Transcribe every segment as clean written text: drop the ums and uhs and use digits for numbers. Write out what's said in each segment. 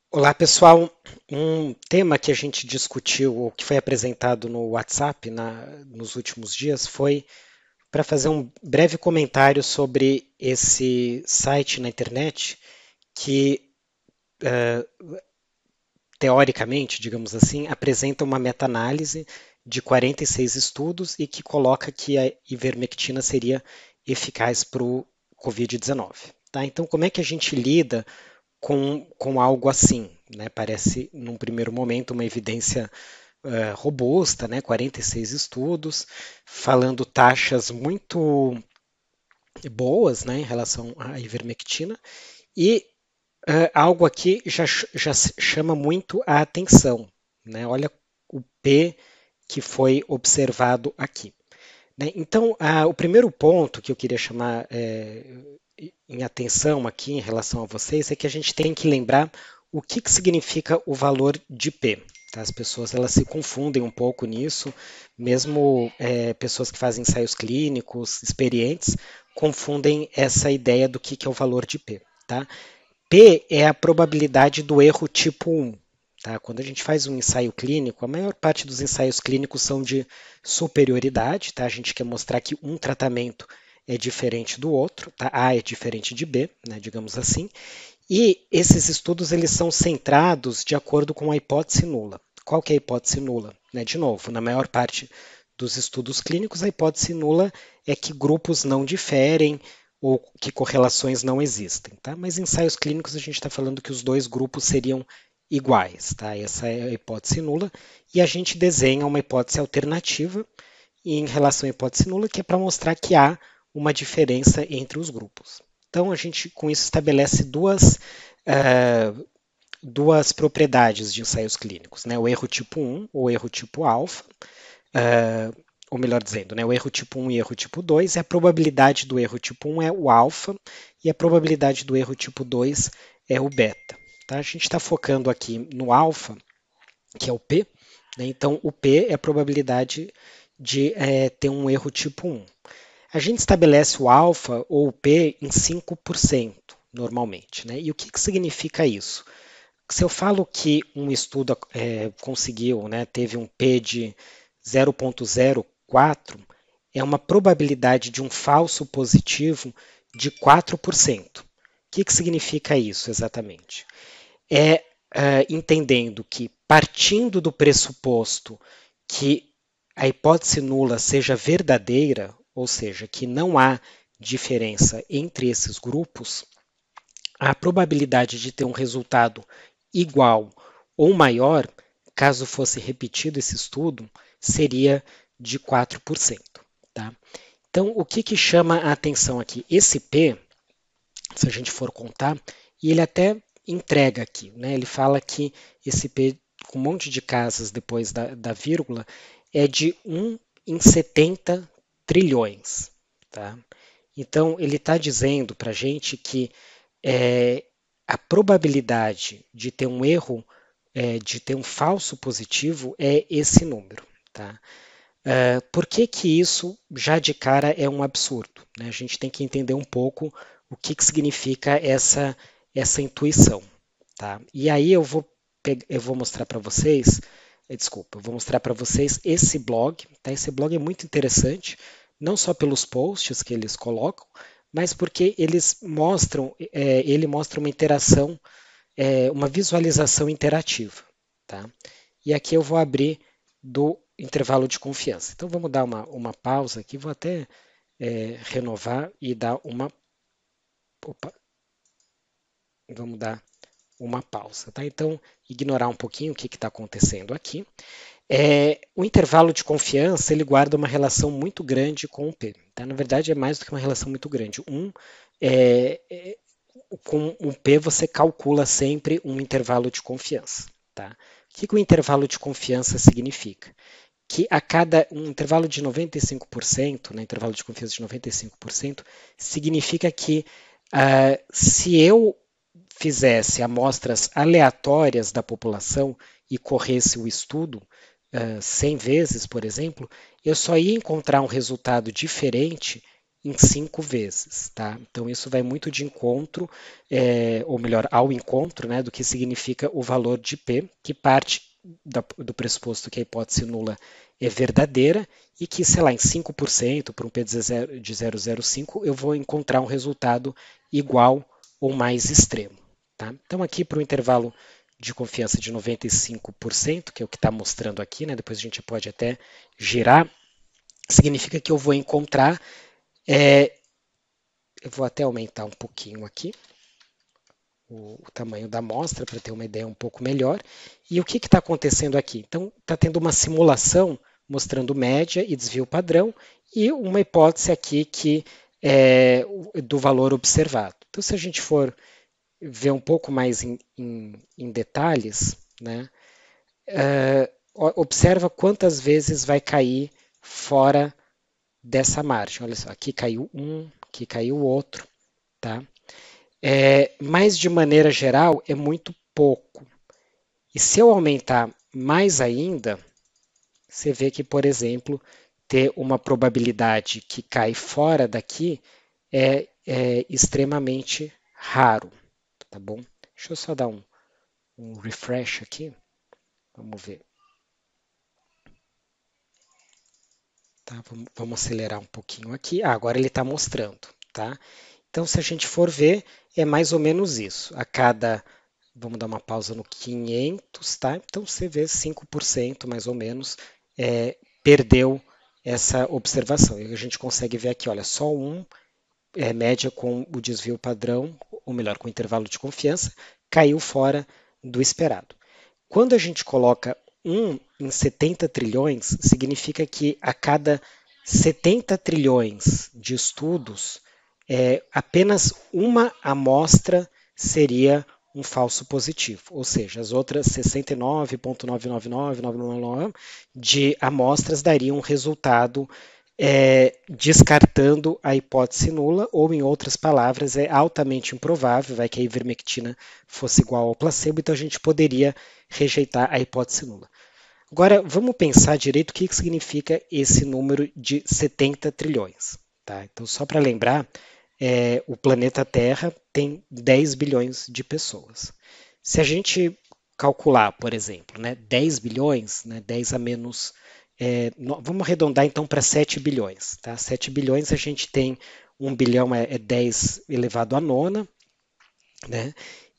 Olá, pessoal. Um tema que a gente discutiu, ou que foi apresentado no WhatsApp nos últimos dias, foi para fazer um breve comentário sobre esse site na internet que, teoricamente, digamos assim, apresenta uma meta-análise de 46 estudos e que coloca que a ivermectina seria eficaz para o Covid-19. Tá? Então, como é que a gente lida com algo assim, né? Parece, num primeiro momento, uma evidência robusta, né? 46 estudos, falando taxas muito boas, né, em relação à ivermectina, e algo aqui já chama muito a atenção, né? Olha o P que foi observado aqui. Né? Então, o primeiro ponto que eu queria chamar em atenção aqui em relação a vocês é que a gente tem que lembrar o que significa o valor de P. Tá? As pessoas elas se confundem um pouco nisso, mesmo pessoas que fazem ensaios clínicos experientes confundem essa ideia do que é o valor de P. Tá? P é a probabilidade do erro tipo 1. Tá? Quando a gente faz um ensaio clínico, a maior parte dos ensaios clínicos são de superioridade. Tá? A gente quer mostrar que um tratamento é diferente do outro, tá? A é diferente de B, né, digamos assim. E esses estudos eles são centrados de acordo com a hipótese nula. Qual que é a hipótese nula? Né, de novo, na maior parte dos estudos clínicos, a hipótese nula é que grupos não diferem ou que correlações não existem. Tá? Mas em ensaios clínicos a gente está falando que os dois grupos seriam iguais. Tá? Essa é a hipótese nula. E a gente desenha uma hipótese alternativa em relação à hipótese nula, que é para mostrar que há uma diferença entre os grupos. Então, a gente com isso estabelece duas propriedades de ensaios clínicos, né? O erro tipo 1 ou erro tipo alfa, ou melhor dizendo, né? O erro tipo 1 e erro tipo 2, e a probabilidade do erro tipo 1 é o alfa, e a probabilidade do erro tipo 2 é o beta. Tá? A gente está focando aqui no alfa, que é o P, né? Então o P é a probabilidade de ter um erro tipo 1. A gente estabelece o alfa ou o P em 5% normalmente. Né? E o que significa isso? Se eu falo que um estudo conseguiu, né, teve um P de 0,04, é uma probabilidade de um falso positivo de 4%. O que significa isso exatamente? É entendendo que, partindo do pressuposto que a hipótese nula seja verdadeira, ou seja, que não há diferença entre esses grupos, a probabilidade de ter um resultado igual ou maior, caso fosse repetido esse estudo, seria de 4%. Tá? Então, o que chama a atenção aqui? Esse P, se a gente for contar, e ele até entrega aqui, né? Ele fala que esse P com um monte de casas depois da vírgula é de 1 em 70 trilhões. Tá? Então, ele está dizendo para a gente que é, a probabilidade de ter um erro, de ter um falso positivo, é esse número. Tá? Por que isso já de cara é um absurdo? Né? A gente tem que entender um pouco o que significa essa intuição. Tá? E aí eu vou mostrar para vocês, desculpa, eu vou mostrar para vocês esse blog. Tá? Esse blog é muito interessante, não só pelos posts que eles colocam, mas porque ele mostra uma interação, uma visualização interativa. Tá? E aqui eu vou abrir do intervalo de confiança. Então vamos dar uma pausa aqui, vou até renovar e dar uma. Opa, vamos dar uma pausa. Tá? Então, ignorar um pouquinho o que está acontecendo aqui. O intervalo de confiança ele guarda uma relação muito grande com o P. Tá? Na verdade, é mais do que uma relação muito grande. Com o P você calcula sempre um intervalo de confiança. Tá? O que o intervalo de confiança significa? Que a cada um intervalo de 95%, né, intervalo de confiança de 95%, significa que se eu fizesse amostras aleatórias da população e corresse o estudo 100 vezes, por exemplo, eu só ia encontrar um resultado diferente em 5 vezes, tá? Então isso vai muito de encontro, ou melhor, ao encontro, né, do que significa o valor de P, que parte do pressuposto que a hipótese nula é verdadeira e que, sei lá, em 5%, por um P de 0,05, eu vou encontrar um resultado igual ou mais extremo. Tá? Então aqui para o intervalo de confiança de 95%, que é o que está mostrando aqui, né? Depois a gente pode até girar, significa que eu vou encontrar, eu vou até aumentar um pouquinho aqui o tamanho da amostra para ter uma ideia um pouco melhor. E o que está acontecendo aqui? Então, está tendo uma simulação mostrando média e desvio padrão e uma hipótese aqui que é do valor observado. Então, se a gente for ver um pouco mais em detalhes, né, observa quantas vezes vai cair fora dessa margem. Olha só, aqui caiu um, aqui caiu outro, tá? Mas de maneira geral é muito pouco. E se eu aumentar mais ainda, você vê que, por exemplo, ter uma probabilidade que cai fora daqui é extremamente raro, tá bom? Deixa eu só dar um refresh aqui. Vamos ver. Tá, vamos acelerar um pouquinho aqui. Agora ele está mostrando, tá? Então, se a gente for ver, é mais ou menos isso. A cada, vamos dar uma pausa no 500, tá? Então, você vê 5% mais ou menos perdeu essa observação. E a gente consegue ver aqui, olha, só média com o desvio padrão, ou melhor, com o intervalo de confiança, caiu fora do esperado. Quando a gente coloca 1 em 70 trilhões, significa que a cada 70 trilhões de estudos, apenas uma amostra seria um falso positivo, ou seja, as outras 69,99999 de amostras dariam um resultado descartando a hipótese nula, ou em outras palavras, é altamente improvável, vai que a ivermectina fosse igual ao placebo, então a gente poderia rejeitar a hipótese nula. Agora, vamos pensar direito o que significa esse número de 70 trilhões. Tá? Então, só para lembrar, o planeta Terra tem 10 bilhões de pessoas. Se a gente calcular, por exemplo, né, 10 bilhões, né, 10 a menos, vamos arredondar então para 7 bilhões. Tá? 7 bilhões a gente tem 1 bilhão é 10 elevado a nona, né?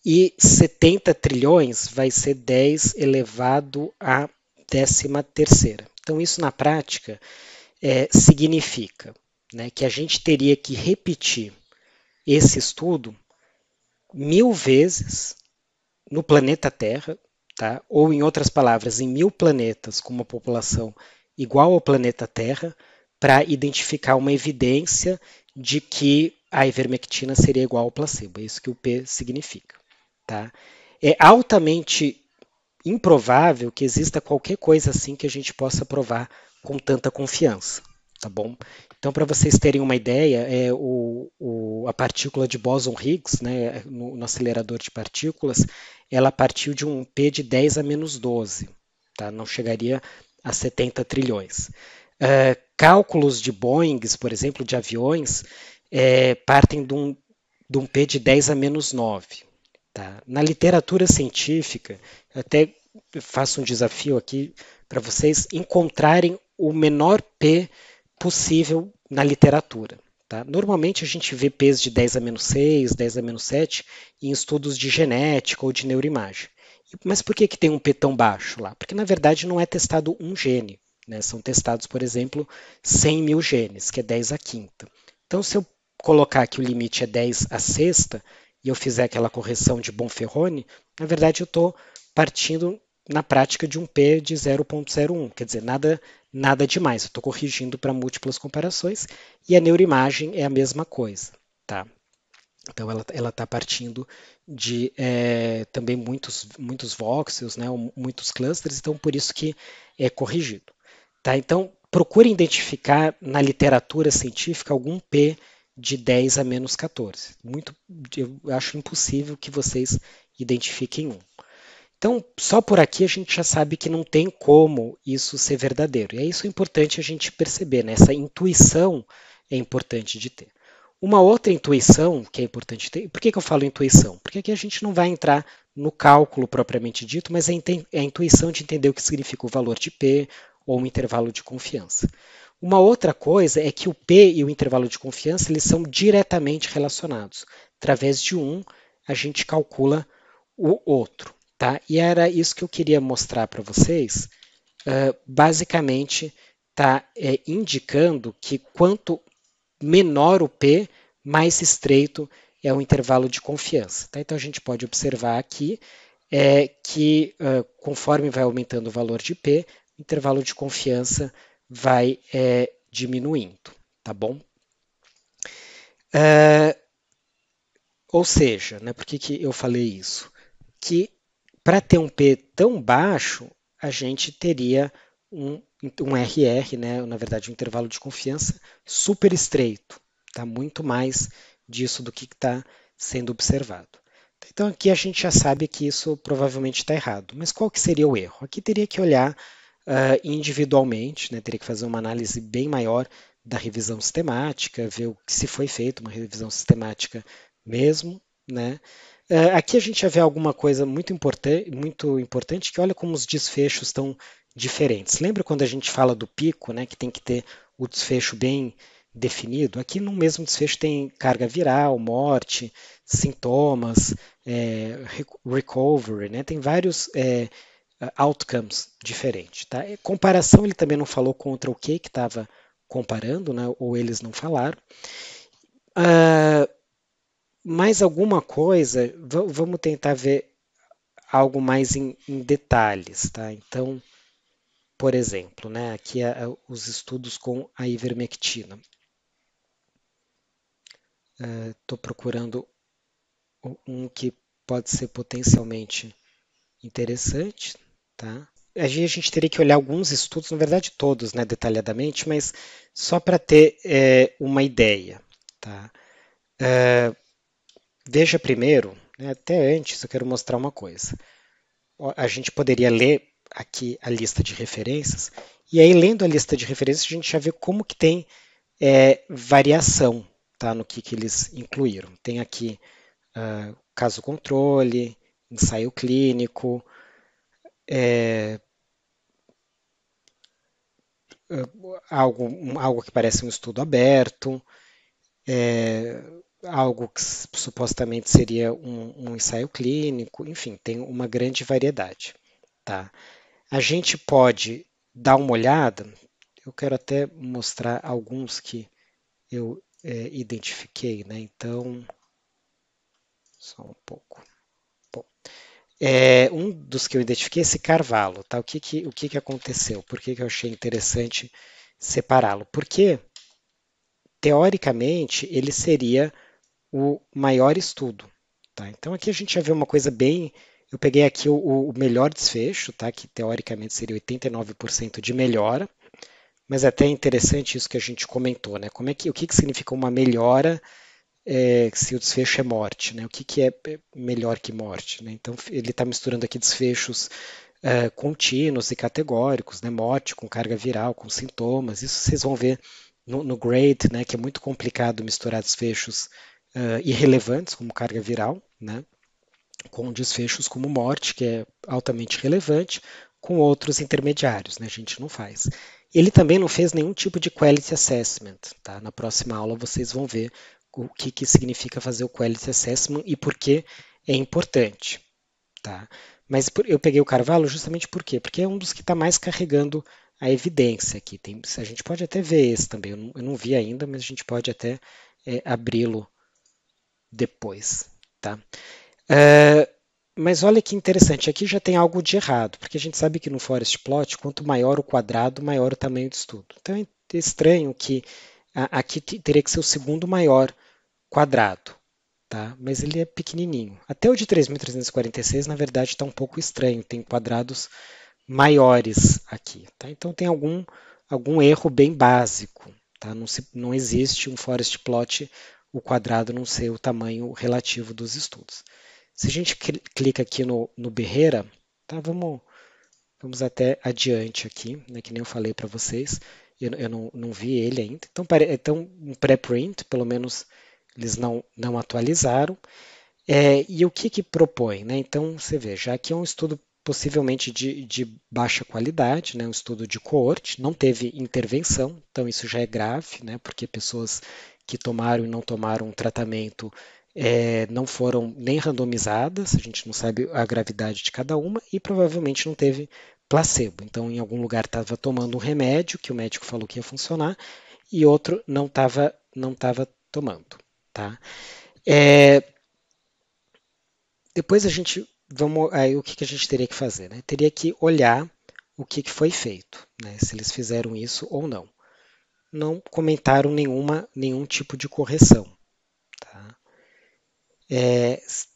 E 70 trilhões vai ser 10 elevado a 13ª. Então, isso na prática significa, né, que a gente teria que repetir esse estudo 1000 vezes no planeta Terra, tá? Ou em outras palavras, em 1000 planetas com uma população igual ao planeta Terra, para identificar uma evidência de que a ivermectina seria igual ao placebo. É isso que o P significa. Tá? É altamente improvável que exista qualquer coisa assim que a gente possa provar com tanta confiança, tá bom? Então, para vocês terem uma ideia, a partícula de bóson-Higgs, né, no acelerador de partículas, ela partiu de um P de 10 a menos 12, tá? Não chegaria a 70 trilhões. Cálculos de Boeings, por exemplo, de aviões, partem de um P de 10 a menos 9. Tá? Na literatura científica, até faço um desafio aqui para vocês encontrarem o menor P possível na literatura. Tá? Normalmente a gente vê P's de 10 a menos 6, 10 a menos 7 em estudos de genética ou de neuroimagem. Mas por que tem um P tão baixo lá? Porque na verdade não é testado um gene. Né? São testados, por exemplo, 100 mil genes, que é 10 a quinta. Então, se eu colocar que o limite é 10 a sexta, e eu fizer aquela correção de Bonferroni, na verdade eu estou partindo na prática de um P de 0,01, quer dizer, nada demais, eu estou corrigindo para múltiplas comparações, e a neuroimagem é a mesma coisa. Tá? Então ela está partindo de também muitos voxels, né, muitos clusters, então por isso que é corrigido. Tá? Então procure identificar na literatura científica algum P de 10 a menos 14. Eu acho impossível que vocês identifiquem um. Então, só por aqui a gente já sabe que não tem como isso ser verdadeiro. E é isso importante a gente perceber, né? Essa intuição é importante de ter. Uma outra intuição que é importante ter, por que eu falo intuição? Porque aqui a gente não vai entrar no cálculo propriamente dito, mas é a intuição de entender o que significa o valor de P ou um intervalo de confiança. Uma outra coisa é que o P e o intervalo de confiança eles são diretamente relacionados. Através de um, a gente calcula o outro. Tá? E era isso que eu queria mostrar para vocês. Basicamente, está indicando que quanto menor o P, mais estreito é o intervalo de confiança. Tá? Então, a gente pode observar aqui que conforme vai aumentando o valor de P, o intervalo de confiança vai diminuindo, tá bom? Ou seja, né, por que eu falei isso? Que para ter um P tão baixo, a gente teria um RR, né, na verdade um intervalo de confiança super estreito, tá? Muito mais disso do que está sendo observado. Então aqui a gente já sabe que isso provavelmente está errado, mas qual que seria o erro? Aqui teria que olhar individualmente, né, teria que fazer uma análise bem maior da revisão sistemática, ver o que se foi feito, uma revisão sistemática mesmo, né? Aqui a gente já vê alguma coisa muito importante, que olha como os desfechos estão diferentes. Lembra quando a gente fala do pico, né, que tem que ter o desfecho bem definido? Aqui no mesmo desfecho tem carga viral, morte, sintomas, recovery, né? Tem vários outcomes diferentes. Tá? Comparação ele também não falou contra o que estava comparando, né? Ou eles não falaram. Mais alguma coisa, vamos tentar ver algo mais em detalhes. Tá? Então, por exemplo, né, aqui os estudos com a ivermectina. Estou procurando um que pode ser potencialmente interessante. Tá? A gente teria que olhar alguns estudos, na verdade todos, né, detalhadamente, mas só para ter uma ideia. Tá? Veja primeiro, né, até antes eu quero mostrar uma coisa. A gente poderia ler aqui a lista de referências, e aí lendo a lista de referências a gente já vê como que tem variação, tá, no que eles incluíram. Tem aqui caso controle, ensaio clínico, algo que parece um estudo aberto, algo que supostamente seria um ensaio clínico, enfim, tem uma grande variedade. Tá? A gente pode dar uma olhada, eu quero até mostrar alguns que eu identifiquei, né? Então, só um pouco. Bom, um dos que eu identifiquei é esse Carvalho, tá? O que aconteceu? Por que eu achei interessante separá-lo? Porque, teoricamente, ele seria o maior estudo. Tá? Então aqui a gente já vê uma coisa bem. Eu peguei aqui o melhor desfecho, tá? Que teoricamente seria 89% de melhora, mas é até interessante isso que a gente comentou, né? O que significa uma melhora se o desfecho é morte, né? O que é melhor que morte, né? Então ele está misturando aqui desfechos contínuos e categóricos, né? Morte com carga viral, com sintomas. Isso vocês vão ver no grade, né? Que é muito complicado misturar desfechos irrelevantes, como carga viral, né? Com desfechos como morte, que é altamente relevante, com outros intermediários, né? A gente não faz. Ele também não fez nenhum tipo de quality assessment. Tá? Na próxima aula vocês vão ver o que significa fazer o quality assessment e por que é importante. Tá? Mas eu peguei o Carvalho justamente por quê? Porque é um dos que está mais carregando a evidência aqui. A gente pode até ver esse também, eu não vi ainda, mas a gente pode até abri-lo depois. Tá? Mas olha que interessante, aqui já tem algo de errado, porque a gente sabe que no forest plot, quanto maior o quadrado, maior o tamanho do estudo. Então é estranho que aqui teria que ser o segundo maior quadrado, tá? Mas ele é pequenininho. Até o de 3.346, na verdade, está um pouco estranho, tem quadrados maiores aqui. Tá? Então tem algum erro bem básico. Tá? Não existe um forest plot o quadrado não ser o tamanho relativo dos estudos. Se a gente clica aqui no Barreira, tá? Vamos até adiante aqui, né, que nem eu falei para vocês. eu não vi ele ainda. Então um pré-print, pelo menos eles não atualizaram. E o que propõe, né? Então, você vê, já que é um estudo possivelmente de baixa qualidade, né? Um estudo de coorte, não teve intervenção, então isso já é grave, né? Porque pessoas que tomaram e não tomaram um tratamento não foram nem randomizadas, a gente não sabe a gravidade de cada uma, e provavelmente não teve placebo. Então, em algum lugar estava tomando um remédio que o médico falou que ia funcionar, e outro não estava tomando, tá? É, Depois aí o que a gente teria que fazer, né? Teria que olhar o que foi feito, né? Se eles fizeram isso ou não. Não comentaram nenhum tipo de correção, tá?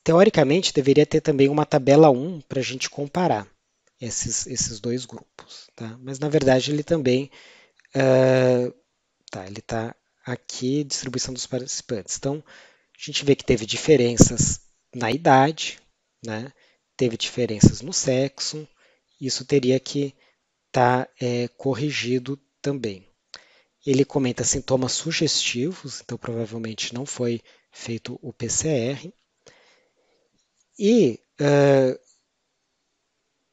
Teoricamente, deveria ter também uma tabela 1 para a gente comparar esses dois grupos, tá? Mas na verdade ele também ele está aqui, distribuição dos participantes. Então, a gente vê que teve diferenças na idade, né? Teve diferenças no sexo, isso teria que estar corrigido também. Ele comenta sintomas sugestivos, então provavelmente não foi feito o PCR. E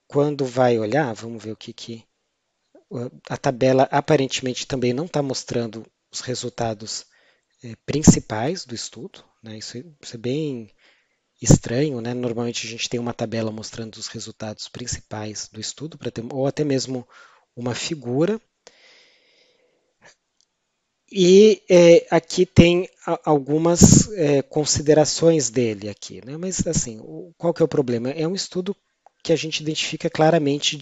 quando vai olhar, vamos ver o que a tabela aparentemente também não está mostrando os resultados principais do estudo, né? Isso é bem estranho, né? Normalmente a gente tem uma tabela mostrando os resultados principais do estudo, ou até mesmo uma figura. E aqui tem algumas considerações dele aqui, né? Mas assim, qual que é o problema? É um estudo que a gente identifica claramente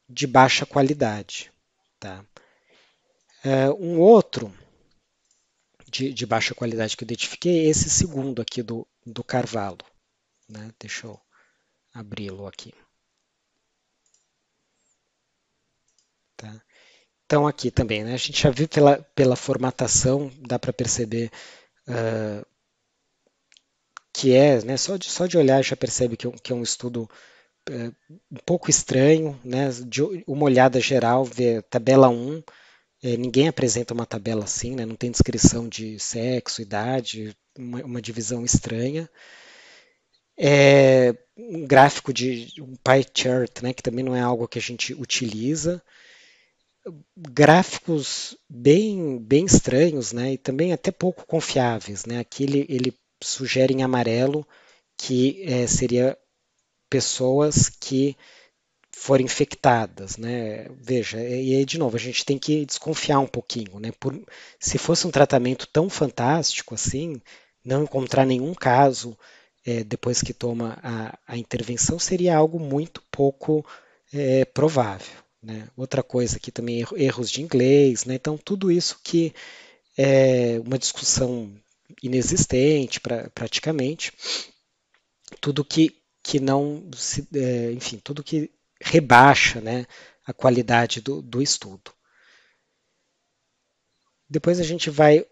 de baixa qualidade, tá? Um outro de baixa qualidade que eu identifiquei é esse segundo aqui do Carvalho, né? Deixa eu abri-lo aqui, tá? Então aqui também, né? A gente já viu pela formatação, dá para perceber que né? Só de olhar já percebe que é um estudo um pouco estranho, né? De uma olhada geral, ver tabela 1, ninguém apresenta uma tabela assim, né? Não tem descrição de sexo, idade, uma divisão estranha. Um gráfico de um pie chart, né? Que também não é algo que a gente utiliza. Gráficos bem estranhos, né? E também até pouco confiáveis, né? Aqui ele sugere em amarelo que seria pessoas que foram infectadas, né? Veja, e aí de novo a gente tem que desconfiar um pouquinho, né? Se fosse um tratamento tão fantástico assim, não encontrar nenhum caso depois que toma a intervenção seria algo muito pouco provável, né? Outra coisa aqui também erros de inglês, né? Então tudo isso que é uma discussão inexistente praticamente, tudo que não enfim, tudo que rebaixa, né, a qualidade do estudo. Depois a gente vai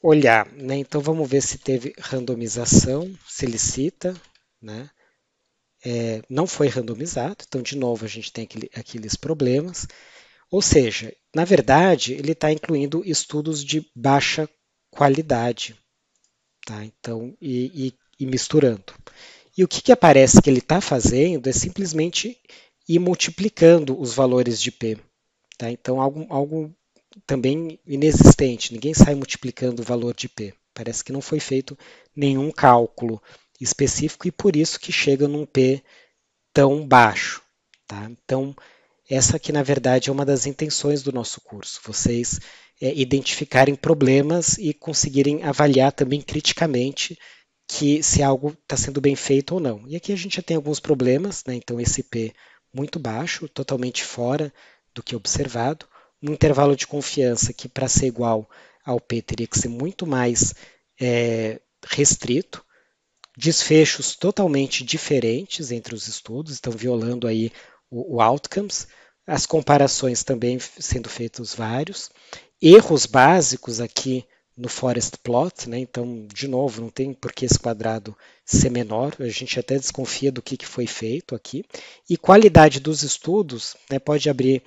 olhar, né, então vamos ver se teve randomização, se ele cita, né, não foi randomizado, então de novo a gente tem aqueles problemas, ou seja, na verdade ele está incluindo estudos de baixa qualidade, tá? Então, e misturando. E o que aparece que ele está fazendo é simplesmente ir multiplicando os valores de P. Tá? Então, algo também inexistente. Ninguém sai multiplicando o valor de P. Parece que não foi feito nenhum cálculo específico e por isso que chega num P tão baixo. Tá? Então, essa aqui, na verdade, é uma das intenções do nosso curso. Vocês identificarem problemas e conseguirem avaliar também criticamente que se algo está sendo bem feito ou não. E aqui a gente já tem alguns problemas, né? Então esse P muito baixo, totalmente fora do que observado, um intervalo de confiança que para ser igual ao P teria que ser muito mais restrito, desfechos totalmente diferentes entre os estudos, estão violando aí o outcomes, as comparações também sendo feitos vários, erros básicos aqui no forest plot, né? Então, de novo, não tem por que esse quadrado ser menor, a gente até desconfia do que foi feito aqui. E qualidade dos estudos, né, pode abrir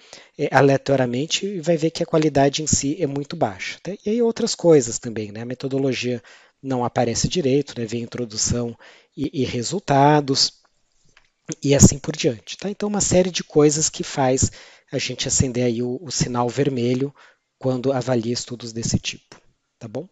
aleatoriamente e vai ver que a qualidade em si é muito baixa. Tá? E aí outras coisas também, né? A metodologia não aparece direito, né? Vem introdução e resultados e assim por diante. Tá? Então, uma série de coisas que faz a gente acender aí o sinal vermelho quando avalia estudos desse tipo. Tá bom?